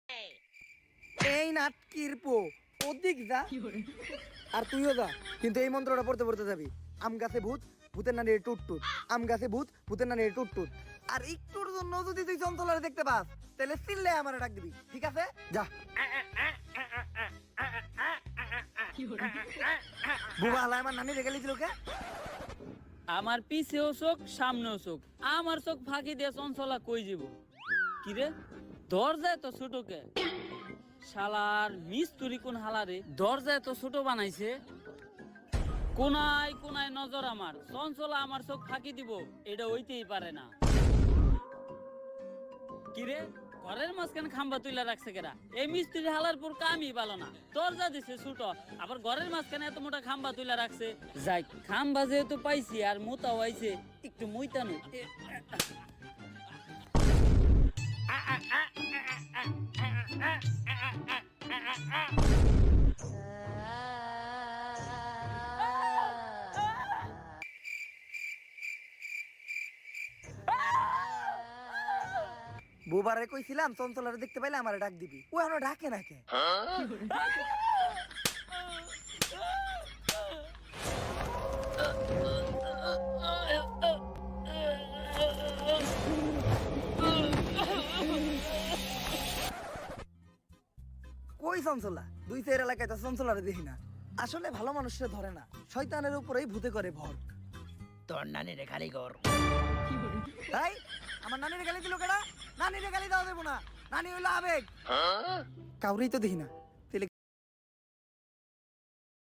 এই নাটকির পো ওদিক যা আর তুইও যা, কিন্তু এই মন্ত্রটা পড়তে পড়তে যাবি। আম গাছে ভূত, ভূতের নানি টুট টুট। আম গাছে ভূত, ভূতের নানি টুট টুট। আর একটুর জন্য যদি তুই চঞ্চলারে দেখতে পাস তাহলে চিল্লে আমার ডাক দিবি, ঠিক আছে? যা। বুবা হালা আমার নানি রেখে লিছিল কে? আমার পিছেও চোখ সামনেও চোখ, আমার চোখ ফাঁকি দিয়ে চঞ্চলা কই যাব। কিরে দরজায় তো ছোটকে, শালার মিস্তুরি কোন হালারে দরজায় তো ছোট বানাইছে। কোনায় কোনায় নজর আমার, চঞ্চলা আমার চোখ ফাঁকি দিব এটা হইতেই পারে না। কিরে ঘরের মাঝখানে খাম্বা তুইলা রাখছে কেরা? এই মিস্ত্রি হালার পর কামই ভালো না, দরজা দিছে ছোট, আবার ঘরের মাঝখানে এত মোটা খাম্বা তুইলা রাখছে। যাই খাম্বা যেহেতু পাইছি আর মোটাও আইছে, একটু মুইতানো। বুবারে কইছিলাম চঞ্চলারে দেখতে পাইলে আমারে ডাক দিবি, ও এখনো ডাকে না কে? কই চঞ্চলা? দুই চার এলাকায় তো চঞ্চলারে দেখি না। আসলে ভালো মানুষরা ধরে না, শয়তানের উপরেই ভূতে করে ভর। তোর নানিরে খালি কর। তাই আমার নানিরে গালি দিল কেডা? নানিরে গালি দেওয়া দেবো না, নানি হইলো আবেগ। কাউরেই তো দেখি না।